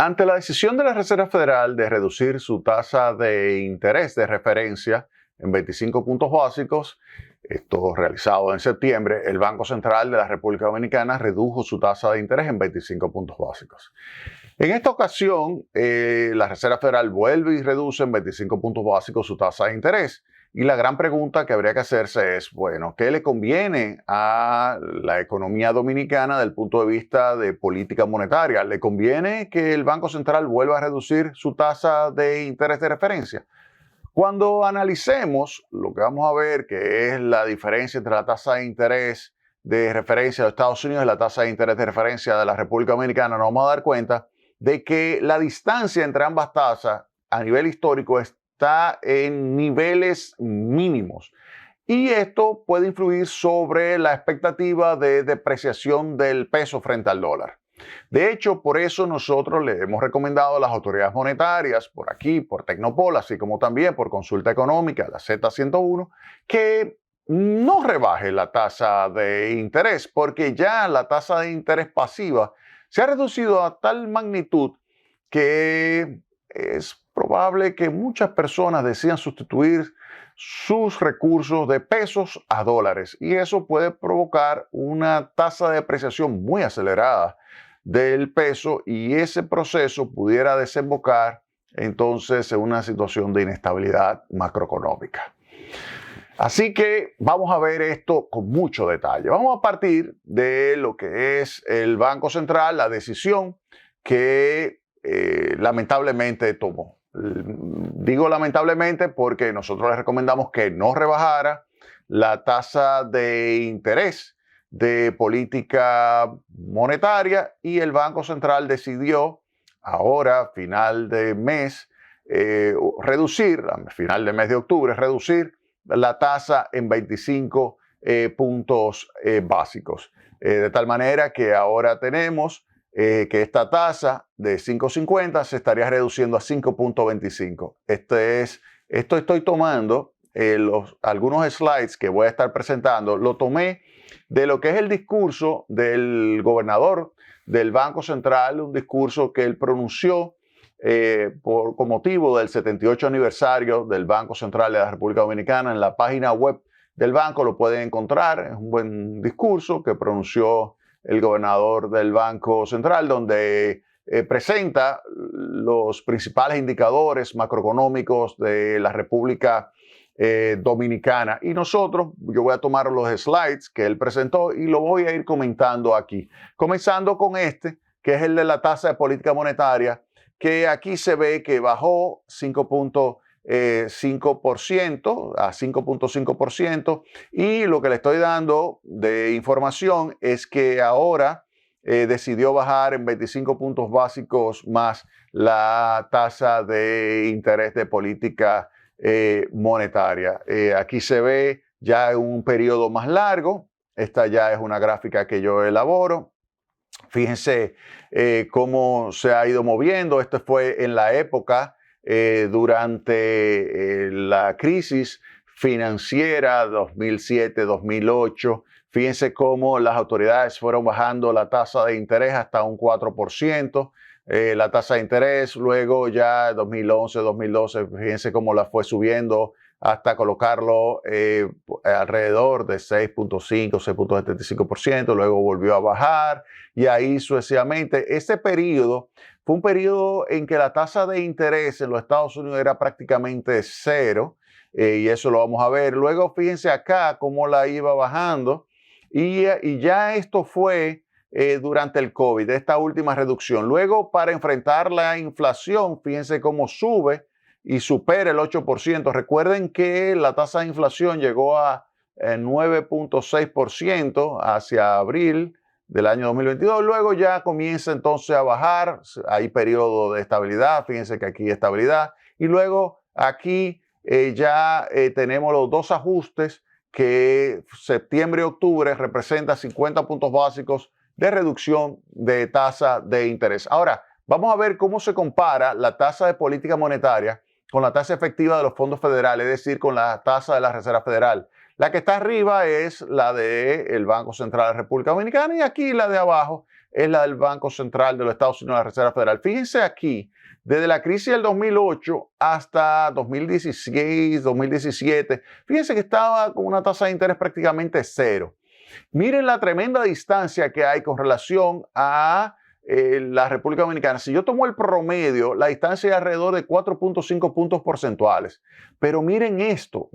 Ante la decisión de la Reserva Federal de reducir su tasa de interés de referencia en 25 puntos básicos, esto realizado en septiembre, el Banco Central de la República Dominicana redujo su tasa de interés en 25 puntos básicos. En esta ocasión, la Reserva Federal vuelve y reduce en 25 puntos básicos su tasa de interés. Y la gran pregunta que habría que hacerse es, bueno, ¿qué le conviene a la economía dominicana desde el punto de vista de política monetaria? ¿Le conviene que el Banco Central vuelva a reducir su tasa de interés de referencia? Cuando analicemos lo que vamos a ver, que es la diferencia entre la tasa de interés de referencia de Estados Unidos y la tasa de interés de referencia de la República Dominicana, nos vamos a dar cuenta de que la distancia entre ambas tasas a nivel histórico está en niveles mínimos. Y esto puede influir sobre la expectativa de depreciación del peso frente al dólar. De hecho, por eso nosotros le hemos recomendado a las autoridades monetarias, por aquí, por Tecnopol, así como también por Consulta Económica, la Z101, que no rebaje la tasa de interés, porque ya la tasa de interés pasiva se ha reducido a tal magnitud que es probable que muchas personas decidan sustituir sus recursos de pesos a dólares, y eso puede provocar una tasa de depreciación muy acelerada del peso, y ese proceso pudiera desembocar entonces en una situación de inestabilidad macroeconómica. Así que vamos a ver esto con mucho detalle. Vamos a partir de lo que es el Banco Central, la decisión que lamentablemente tomó. Digo lamentablemente porque nosotros les recomendamos que no rebajara la tasa de interés de política monetaria, y el Banco Central decidió ahora, final de mes, reducir, a final de mes de octubre, reducir la tasa en 25 puntos básicos. De tal manera que ahora tenemos que esta tasa de 5.50 se estaría reduciendo a 5.25. Esto estoy tomando algunos slides que voy a estar presentando, lo tomé de lo que es el discurso del gobernador del Banco Central, un discurso que él pronunció con motivo del 78 aniversario del Banco Central de la República Dominicana. En la página web del banco lo pueden encontrar. Es un buen discurso que pronunció el gobernador del Banco Central, donde presenta los principales indicadores macroeconómicos de la República Dominicana. Y yo voy a tomar los slides que él presentó y lo voy a ir comentando aquí. Comenzando con este, que es el de la tasa de política monetaria, que aquí se ve que bajó 5.5% a 5.5%, y lo que le estoy dando de información es que ahora decidió bajar en 25 puntos básicos más la tasa de interés de política monetaria. Aquí se ve ya en un periodo más largo. Esta ya es una gráfica que yo elaboro. Fíjense cómo se ha ido moviendo. Esto fue en la época durante la crisis financiera 2007-2008. Fíjense cómo las autoridades fueron bajando la tasa de interés hasta un 4%. La tasa de interés luego ya 2011-2012, fíjense cómo la fue subiendo hasta colocarlo alrededor de 6.5, 6.75%, luego volvió a bajar y ahí sucesivamente. Este periodo fue un periodo en que la tasa de interés en los Estados Unidos era prácticamente cero, y eso lo vamos a ver. Luego fíjense acá cómo la iba bajando, y ya esto fue durante el COVID, esta última reducción. Luego, para enfrentar la inflación, fíjense cómo sube y supera el 8%. Recuerden que la tasa de inflación llegó a 9.6% hacia abril del año 2022. Luego ya comienza entonces a bajar. Hay periodo de estabilidad. Fíjense que aquí hay estabilidad. Y luego aquí ya tenemos los dos ajustes que septiembre y octubre representan 50 puntos básicos de reducción de tasa de interés. Ahora, vamos a ver cómo se compara la tasa de política monetaria con la tasa efectiva de los fondos federales, es decir, con la tasa de la Reserva Federal. La que está arriba es la del Banco Central de la República Dominicana y aquí la de abajo es la del Banco Central de los Estados Unidos, la Reserva Federal. Fíjense aquí, desde la crisis del 2008 hasta 2016, 2017, fíjense que estaba con una tasa de interés prácticamente cero. Miren la tremenda distancia que hay con relación a la República Dominicana. Si yo tomo el promedio, la distancia es alrededor de 4.5 puntos porcentuales. Pero miren esto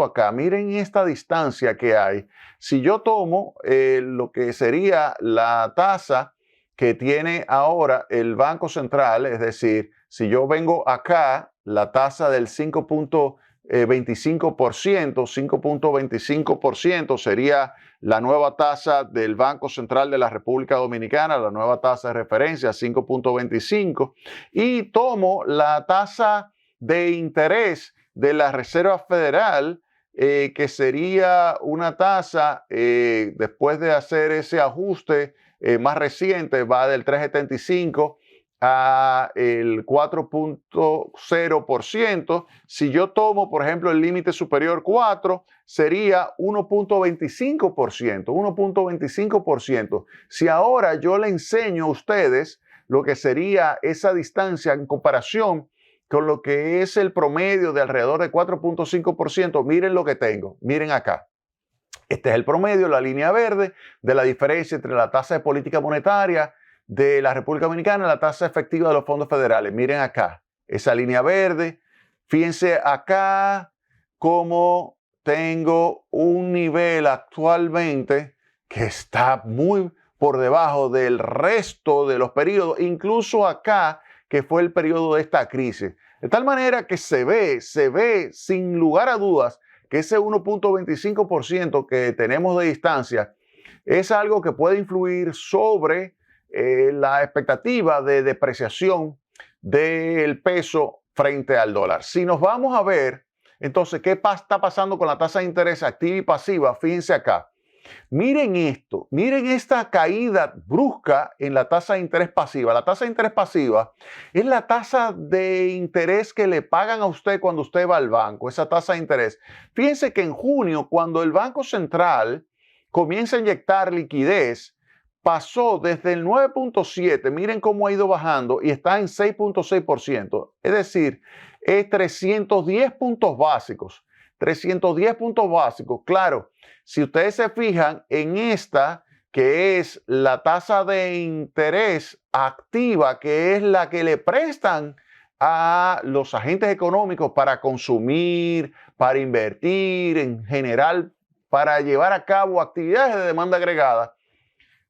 acá, miren esta distancia que hay. Si yo tomo lo que sería la tasa que tiene ahora el Banco Central, es decir, si yo vengo acá, la tasa del 5.25% sería la nueva tasa del Banco Central de la República Dominicana, la nueva tasa de referencia 5.25, y tomo la tasa de interés de la Reserva Federal, que sería una tasa, después de hacer ese ajuste más reciente, va del 3.75 a el 4.0%. Si yo tomo, por ejemplo, el límite superior 4, sería 1.25%, 1.25%. Si ahora yo le enseño a ustedes lo que sería esa distancia en comparación con lo que es el promedio de alrededor de 4.5%, miren lo que tengo, miren acá. Este es el promedio, la línea verde, de la diferencia entre la tasa de política monetaria de la República Dominicana y la tasa efectiva de los fondos federales. Miren acá, esa línea verde. Fíjense acá cómo tengo un nivel actualmente que está muy por debajo del resto de los periodos, incluso acá, que fue el periodo de esta crisis. De tal manera que se ve sin lugar a dudas que ese 1.25% que tenemos de distancia es algo que puede influir sobre la expectativa de depreciación del peso frente al dólar. Si nos vamos a ver, entonces, ¿qué está pasando con la tasa de interés activa y pasiva? Fíjense acá. Miren esto, miren esta caída brusca en la tasa de interés pasiva. La tasa de interés pasiva es la tasa de interés que le pagan a usted cuando usted va al banco, esa tasa de interés. Fíjense que en junio, cuando el Banco Central comienza a inyectar liquidez, pasó desde el 9.7, miren cómo ha ido bajando y está en 6.6%. Es decir, es 310 puntos básicos. 310 puntos básicos. Claro, si ustedes se fijan en esta, que es la tasa de interés activa, que es la que le prestan a los agentes económicos para consumir, para invertir, en general, para llevar a cabo actividades de demanda agregada,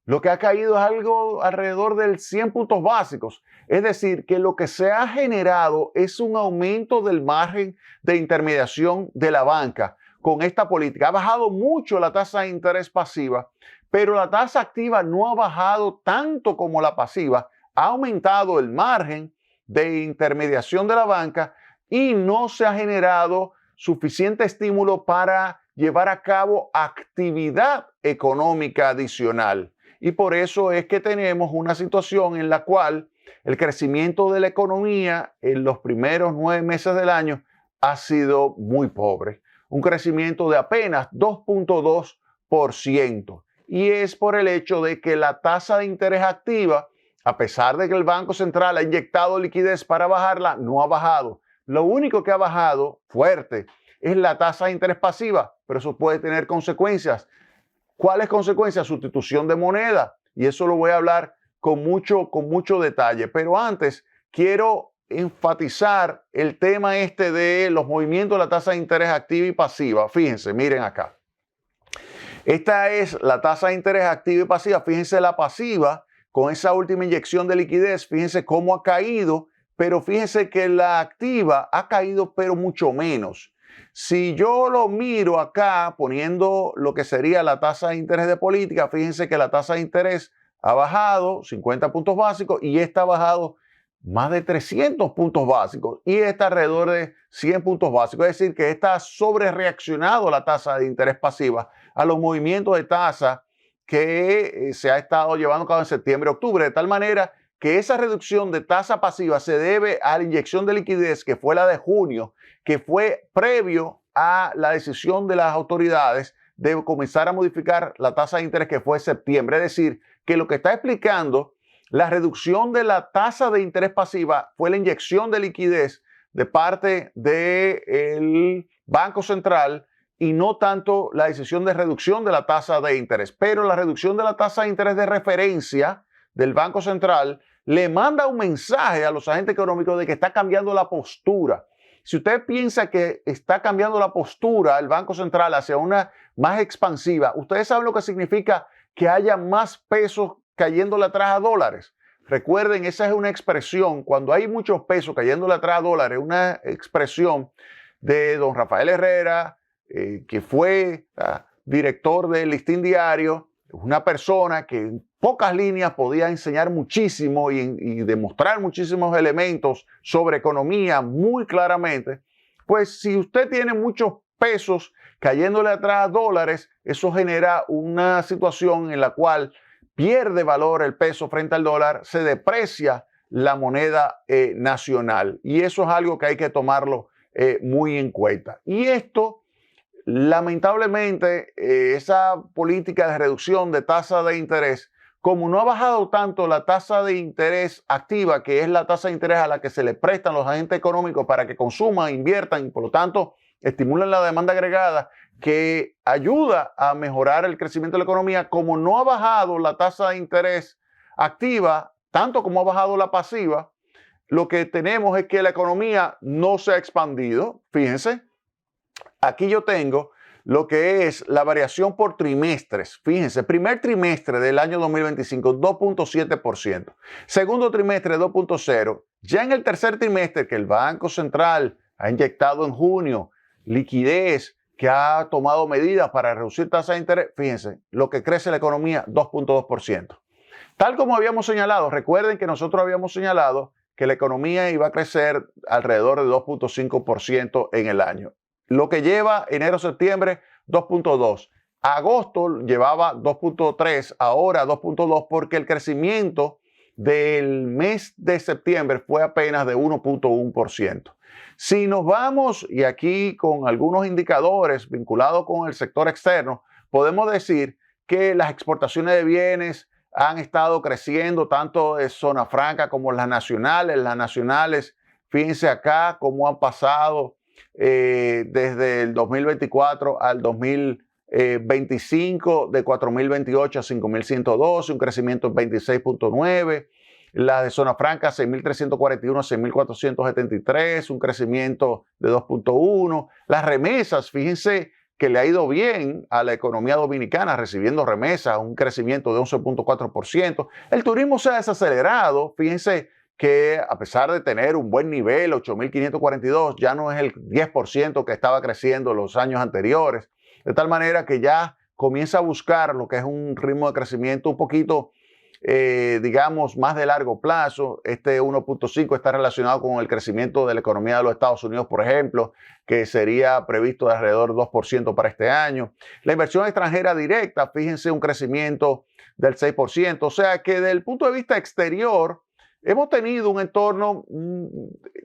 lo que ha caído es algo alrededor del 100 puntos básicos. Es decir, que lo que se ha generado es un aumento del margen de intermediación de la banca con esta política. Ha bajado mucho la tasa de interés pasiva, pero la tasa activa no ha bajado tanto como la pasiva. Ha aumentado el margen de intermediación de la banca y no se ha generado suficiente estímulo para llevar a cabo actividad económica adicional. Y por eso es que tenemos una situación en la cual el crecimiento de la economía en los primeros 9 meses del año ha sido muy pobre. Un crecimiento de apenas 2.2%. Y es por el hecho de que la tasa de interés activa, a pesar de que el Banco Central ha inyectado liquidez para bajarla, no ha bajado. Lo único que ha bajado fuerte es la tasa de interés pasiva, pero eso puede tener consecuencias. ¿Cuáles consecuencias? Sustitución de moneda. Y eso lo voy a hablar con mucho detalle. Pero antes quiero enfatizar el tema de los movimientos de la tasa de interés activa y pasiva. Fíjense, miren acá. Esta es la tasa de interés activa y pasiva. Fíjense la pasiva con esa última inyección de liquidez. Fíjense cómo ha caído, pero fíjense que la activa ha caído, pero mucho menos. Si yo lo miro acá poniendo lo que sería la tasa de interés de política, fíjense que la tasa de interés ha bajado 50 puntos básicos y esta ha bajado más de 300 puntos básicos y esta alrededor de 100 puntos básicos. Es decir, que esta ha sobrereaccionado la tasa de interés pasiva a los movimientos de tasa que se ha estado llevando a cabo en septiembre-octubre, de tal manera que esa reducción de tasa pasiva se debe a la inyección de liquidez que fue la de junio, que fue previo a la decisión de las autoridades de comenzar a modificar la tasa de interés que fue en septiembre. Es decir, que lo que está explicando la reducción de la tasa de interés pasiva fue la inyección de liquidez de parte del Banco Central y no tanto la decisión de reducción de la tasa de interés. Pero la reducción de la tasa de interés de referencia del Banco Central le manda un mensaje a los agentes económicos de que está cambiando la postura. Si usted piensa que está cambiando la postura el Banco Central hacia una más expansiva, ustedes saben lo que significa que haya más pesos cayéndole atrás a dólares. Recuerden, esa es una expresión, cuando hay muchos pesos cayéndole atrás a dólares, una expresión de don Rafael Herrera, que fue director del Listín Diario, una persona que en pocas líneas podía enseñar muchísimo y demostrar muchísimos elementos sobre economía muy claramente. Pues si usted tiene muchos pesos cayéndole atrás a dólares, eso genera una situación en la cual pierde valor el peso frente al dólar, se deprecia la moneda nacional. Y eso es algo que hay que tomarlo muy en cuenta. Y esto, lamentablemente, esa política de reducción de tasa de interés, como no ha bajado tanto la tasa de interés activa, que es la tasa de interés a la que se le prestan los agentes económicos para que consuman, inviertan y por lo tanto estimulen la demanda agregada, que ayuda a mejorar el crecimiento de la economía, como no ha bajado la tasa de interés activa, tanto como ha bajado la pasiva, lo que tenemos es que la economía no se ha expandido. Fíjense, aquí yo tengo lo que es la variación por trimestres. Fíjense, primer trimestre del año 2025, 2.7%. Segundo trimestre, 2.0%. Ya en el tercer trimestre, que el Banco Central ha inyectado en junio liquidez, que ha tomado medidas para reducir tasa de interés, fíjense, lo que crece la economía, 2.2%. Tal como habíamos señalado, recuerden que nosotros habíamos señalado que la economía iba a crecer alrededor de 2.5% en el año. Lo que lleva enero-septiembre, 2.2. Agosto llevaba 2.3, ahora 2.2, porque el crecimiento del mes de septiembre fue apenas de 1.1%. Si nos vamos, y aquí con algunos indicadores vinculados con el sector externo, podemos decir que las exportaciones de bienes han estado creciendo tanto de zona franca como las nacionales. Las nacionales, fíjense acá cómo han pasado desde el 2024 al 2025 de 4.028 a 5.112, un crecimiento en 26.9%. La de zona franca, 6.341 a 6.473, un crecimiento de 2.1%. Las remesas, fíjense que le ha ido bien a la economía dominicana recibiendo remesas, un crecimiento de 11.4%. El turismo se ha desacelerado, fíjense que a pesar de tener un buen nivel, 8.542, ya no es el 10% que estaba creciendo los años anteriores, de tal manera que ya comienza a buscar lo que es un ritmo de crecimiento un poquito digamos, más de largo plazo. Este 1.5 está relacionado con el crecimiento de la economía de los Estados Unidos, por ejemplo, que sería previsto de alrededor del 2% para este año. La inversión extranjera directa, fíjense, un crecimiento del 6%. O sea que desde el punto de vista exterior, hemos tenido un entorno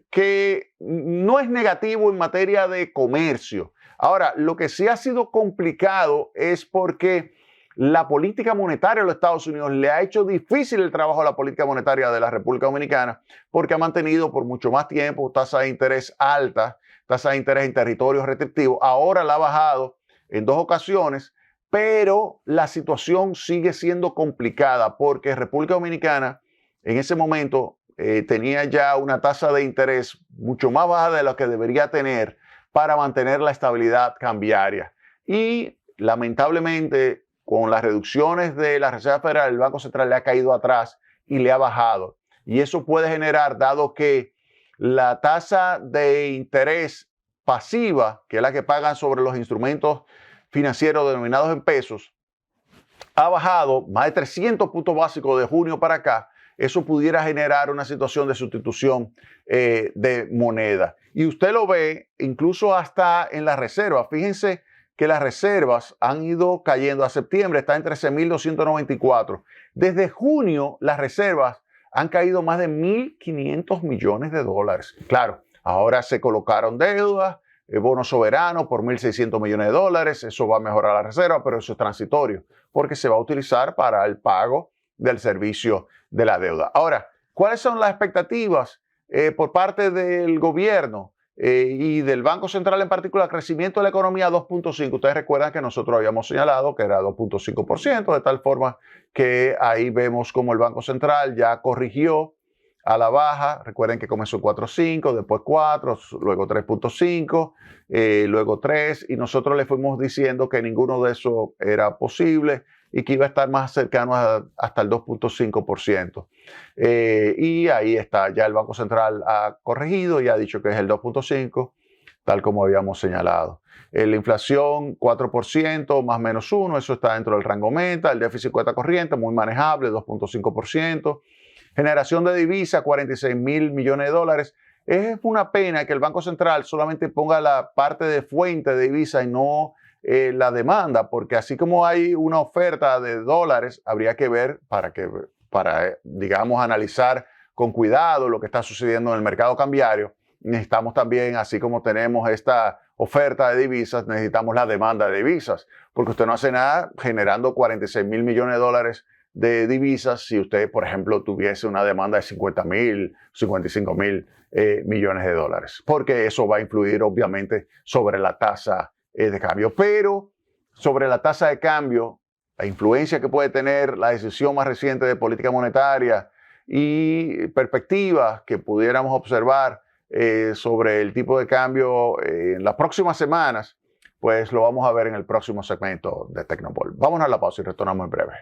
que no es negativo en materia de comercio. Ahora, lo que sí ha sido complicado es porque la política monetaria de los Estados Unidos le ha hecho difícil el trabajo a la política monetaria de la República Dominicana, porque ha mantenido por mucho más tiempo tasas de interés altas, tasas de interés en territorios restrictivos. Ahora la ha bajado en 2 ocasiones, pero la situación sigue siendo complicada porque República Dominicana en ese momento tenía ya una tasa de interés mucho más baja de lo que debería tener para mantener la estabilidad cambiaria. Y lamentablemente, con las reducciones de la Reserva Federal, el Banco Central le ha caído atrás y le ha bajado. Y eso puede generar, dado que la tasa de interés pasiva, que es la que pagan sobre los instrumentos financieros denominados en pesos, ha bajado más de 300 puntos básicos de junio para acá. Eso pudiera generar una situación de sustitución de moneda. Y usted lo ve incluso hasta en las reservas. Fíjense que las reservas han ido cayendo. A septiembre está en 13.294. Desde junio las reservas han caído más de 1.500 millones de dólares. Claro, ahora se colocaron deudas, bono soberano por 1.600 millones de dólares. Eso va a mejorar la reserva, pero eso es transitorio porque se va a utilizar para el pago del servicio de la deuda. Ahora, ¿cuáles son las expectativas por parte del gobierno y del Banco Central en particular? Crecimiento de la economía 2.5. Ustedes recuerdan que nosotros habíamos señalado que era 2.5%, de tal forma que ahí vemos como el Banco Central ya corrigió a la baja. Recuerden que comenzó 4.5, después 4, luego 3.5, luego 3, y nosotros le fuimos diciendo que ninguno de esos era posible y que iba a estar más cercano hasta el 2.5%. Y ahí está, ya el Banco Central ha corregido y ha dicho que es el 2.5%, tal como habíamos señalado. La inflación 4%, más menos 1, eso está dentro del rango meta. El déficit cuenta corriente, muy manejable, 2.5%. Generación de divisa, 46.000 millones de dólares. Es una pena que el Banco Central solamente ponga la parte de fuente de divisa y no la demanda, porque así como hay una oferta de dólares, habría que ver para, digamos, analizar con cuidado lo que está sucediendo en el mercado cambiario. Necesitamos también, así como tenemos esta oferta de divisas, necesitamos la demanda de divisas, porque usted no hace nada generando 46.000 millones de dólares de divisas si usted, por ejemplo, tuviese una demanda de 50.000, 55.000 millones de dólares, porque eso va a influir obviamente sobre la tasa de cambio. Pero sobre la tasa de cambio, la influencia que puede tener la decisión más reciente de política monetaria y perspectivas que pudiéramos observar sobre el tipo de cambio en las próximas semanas, pues lo vamos a ver en el próximo segmento de Tecnopol. Vámonos a la pausa y retornamos en breve.